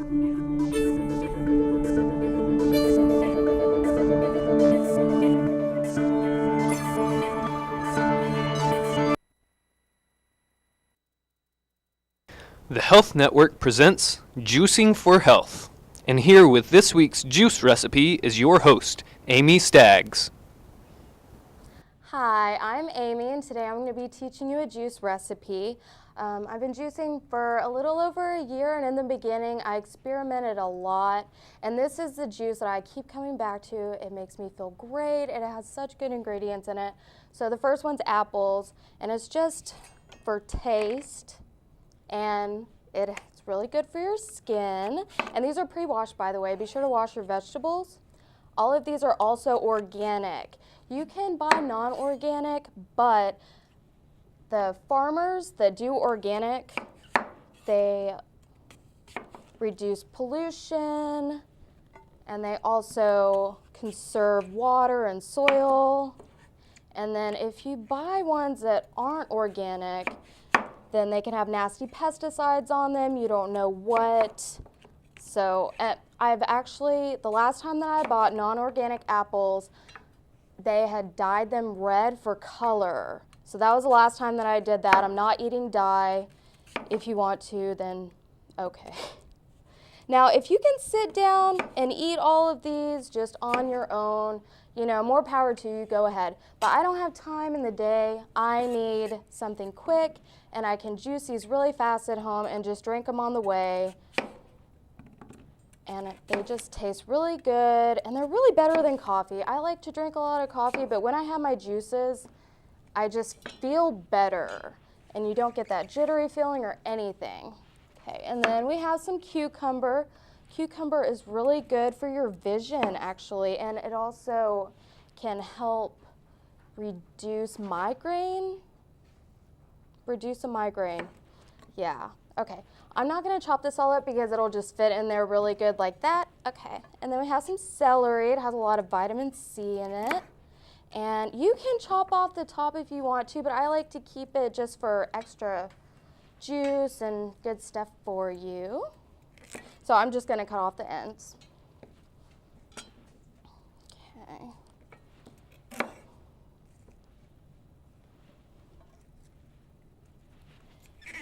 The Health Network presents Juicing for Health. And here with this week's juice recipe is your host, Amy Staggs. Hi, I'm Amy, and today I'm going to be teaching you a juice recipe. I've been juicing for a little over a year, and in the beginning I experimented a lot, and this is the juice that I keep coming back to. It makes me feel great, and it has such good ingredients in it. So the first one's apples, and it's just for taste, and it's really good for your skin. And these are pre-washed, by the way. Be sure to wash your vegetables. All of these are also organic. You can buy non-organic, but the farmers that do organic, they reduce pollution, and they also conserve water and soil. And then if you buy ones that aren't organic, then they can have nasty pesticides on them. You don't know what. So I've actually, the last time that I bought non-organic apples, they had dyed them red for color. So that was the last time that I did that. I'm not eating dye. If you want to, then okay. Now, if you can sit down and eat all of these just on your own, you know, more power to you, go ahead. But I don't have time in the day. I need something quick, and I can juice these really fast at home and just drink them on the way. And they just taste really good, and they're really better than coffee. I like to drink a lot of coffee, but when I have my juices, I just feel better, and you don't get that jittery feeling or anything. Okay, and then we have some cucumber. Cucumber is really good for your vision, actually, and it also can help reduce migraine. Reduce a migraine, yeah, okay. I'm not gonna chop this all up because it'll just fit in there really good like that. Okay, and then we have some celery. It has a lot of vitamin C in it. And you can chop off the top if you want to, but I like to keep it just for extra juice and good stuff for you. So I'm just gonna cut off the ends. Okay.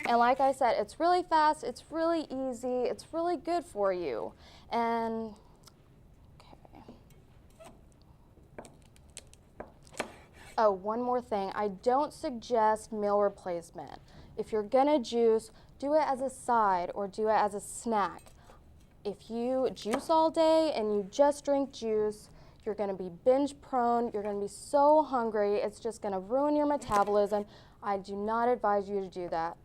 And like I said, it's really fast, it's really easy, it's really good for you. And, okay. Oh, one more thing. I don't suggest meal replacement. If you're gonna juice, do it as a side or do it as a snack. If you juice all day and you just drink juice, you're gonna be binge prone, you're gonna be so hungry, it's just gonna ruin your metabolism. I do not advise you to do that.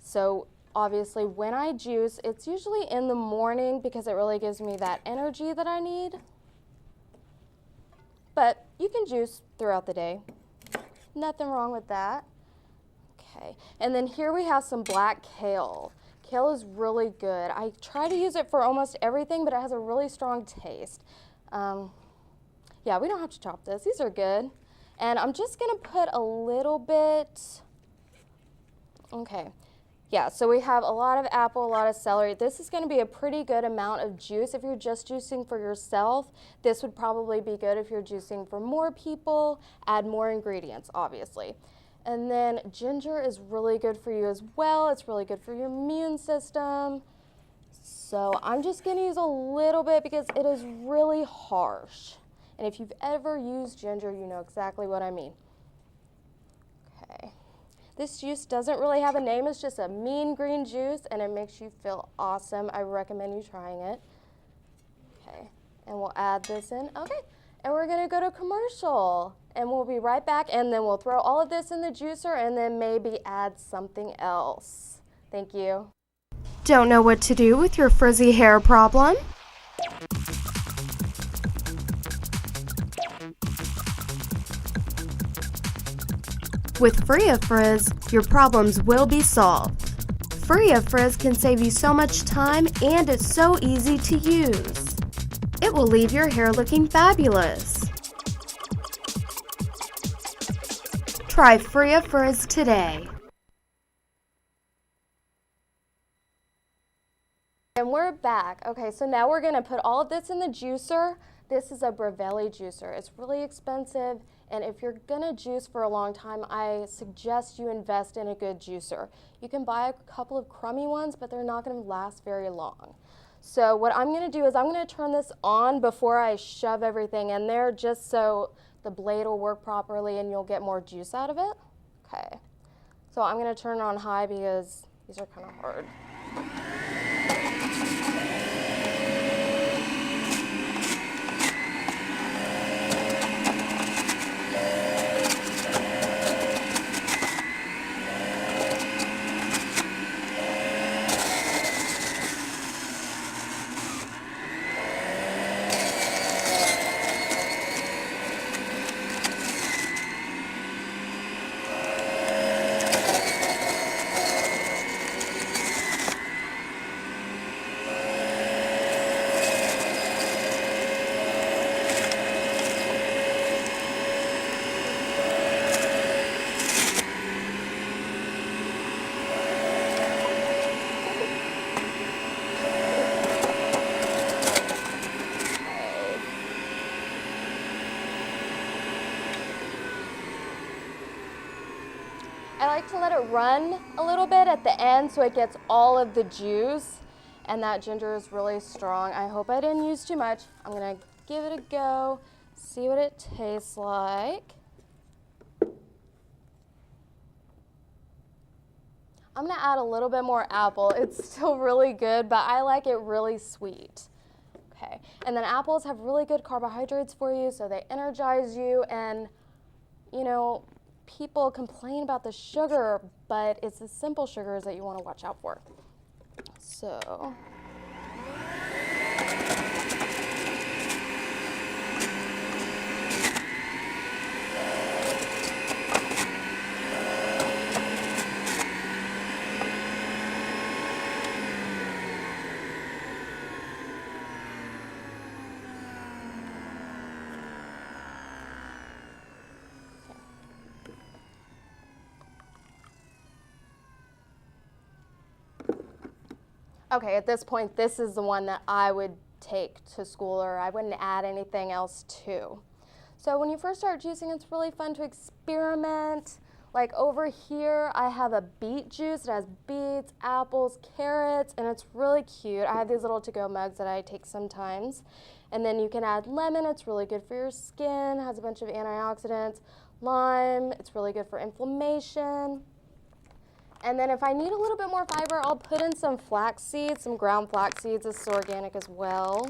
So obviously when I juice, it's usually in the morning because it really gives me that energy that I need. But you can juice throughout the day. Nothing wrong with that. Okay, and then here we have some black kale. Kale is really good. I try to use it for almost everything, but it has a really strong taste. Yeah, we don't have to chop this. These are good. And I'm just gonna put a little bit, okay. Yeah, so we have a lot of apple, a lot of celery. This is going to be a pretty good amount of juice. If you're just juicing for yourself, this would probably be good if you're juicing for more people. Add more ingredients, obviously. And then ginger is really good for you as well. It's really good for your immune system. So I'm just going to use a little bit because it is really harsh. And if you've ever used ginger, you know exactly what I mean. Okay. This juice doesn't really have a name, it's just a mean green juice, and it makes you feel awesome. I recommend you trying it. Okay, and we'll add this in. Okay, and we're gonna go to commercial, and we'll be right back, and then we'll throw all of this in the juicer, and then maybe add something else. Thank you. Don't know what to do with your frizzy hair problem? With Free of Frizz, your problems will be solved. Free of Frizz can save you so much time, and it's so easy to use. It will leave your hair looking fabulous. Try Free of Frizz today. And we're back. Okay, so now we're gonna put all of this in the juicer. This is a Bravelli juicer. It's really expensive, and if you're gonna juice for a long time, I suggest you invest in a good juicer. You can buy a couple of crummy ones, but they're not gonna last very long. So what I'm gonna do is I'm gonna turn this on before I shove everything in there, just so the blade will work properly and you'll get more juice out of it. Okay, so I'm gonna turn it on high because these are kind of hard. I like to let it run a little bit at the end so it gets all of the juice, and that ginger is really strong. I hope I didn't use too much. I'm gonna give it a go, see what it tastes like. I'm gonna add a little bit more apple. It's still really good, but I like it really sweet. Okay, and then apples have really good carbohydrates for you, so they energize you, and you know, people complain about the sugar, but it's the simple sugars that you want to watch out for. So. Okay, at this point, this is the one that I would take to school, or I wouldn't add anything else to. So when you first start juicing, it's really fun to experiment. Like over here, I have a beet juice. It has beets, apples, carrots, and it's really cute. I have these little to-go mugs that I take sometimes. And then you can add lemon. It's really good for your skin. It has a bunch of antioxidants. Lime, it's really good for inflammation. And then if I need a little bit more fiber, I'll put in some flax seeds, some ground flax seeds. This is organic as well.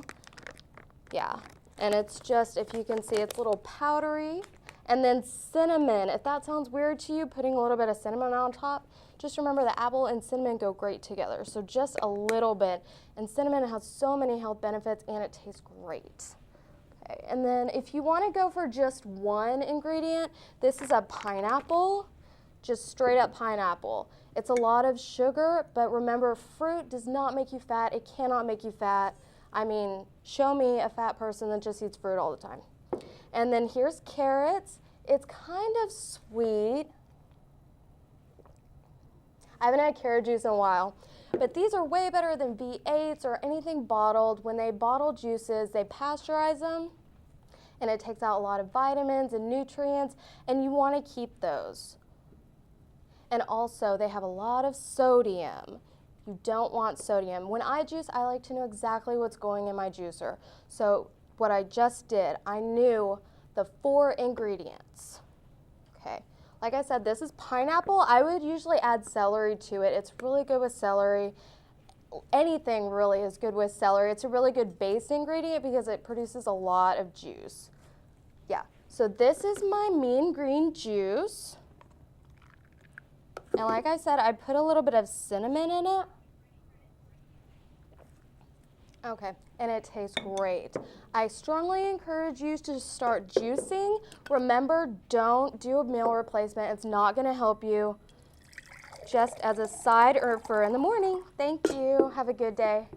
Yeah, and it's just, if you can see, it's a little powdery. And then cinnamon, if that sounds weird to you, putting a little bit of cinnamon on top, just remember that apple and cinnamon go great together. So just a little bit. And cinnamon has so many health benefits, and it tastes great. Okay, and then if you want to go for just one ingredient, this is a pineapple, just straight up pineapple. It's a lot of sugar, but remember, fruit does not make you fat. It cannot make you fat. I mean, show me a fat person that just eats fruit all the time. And then here's carrots. It's kind of sweet. I haven't had carrot juice in a while, but these are way better than V8s or anything bottled. When they bottle juices, they pasteurize them, and it takes out a lot of vitamins and nutrients, and you want to keep those. And also, they have a lot of sodium. You don't want sodium. When I juice, I like to know exactly what's going in my juicer. So what I just did, I knew the 4 ingredients. Okay, like I said, this is pineapple. I would usually add celery to it. It's really good with celery. Anything really is good with celery. It's a really good base ingredient because it produces a lot of juice. Yeah, so this is my mean green juice. And like I said, I put a little bit of cinnamon in it. Okay, and it tastes great. I strongly encourage you to start juicing. Remember, don't do a meal replacement. It's not gonna help you. Just as a side or for in the morning. Thank you. Have a good day.